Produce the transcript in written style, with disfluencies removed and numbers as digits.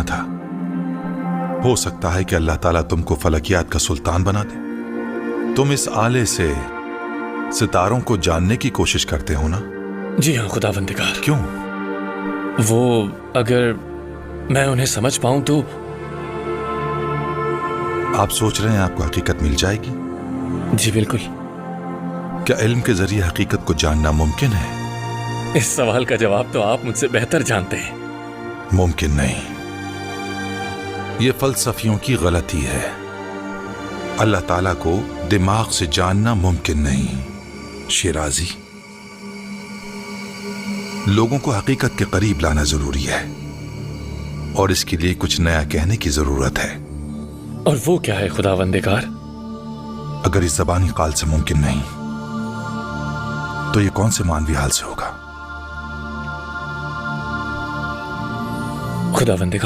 था। हो सकता है कि अल्लाह ताला तुमको फलकियात का सुल्तान बना दे। तुम इस आले से सितारों को जानने की कोशिश करते हो ना? जी हाँ खुदावंदिगार। क्यों? वो अगर मैं उन्हें समझ पाऊं तो। आप सोच रहे हैं आपको हकीकत मिल जाएगी? जी बिल्कुल। क्या इल्म के जरिए हकीकत को जानना मुमकिन है? इस सवाल का जवाब तो आप मुझसे बेहतर जानते हैं। मुमकिन नहीं, ये फलसफियों की गलती है। अल्लाह ताला को दिमाग से जानना मुमकिन नहीं। शिराजी, लोगों को हकीकत के करीब लाना जरूरी है और इसके लिए कुछ नया कहने की जरूरत है। और वो क्या है खुदावंदिगार? अगर इस ज़बानी काल से मुमकिन नहीं तो ये कौन से मानवी हाल से होगा? खुदावंदिगार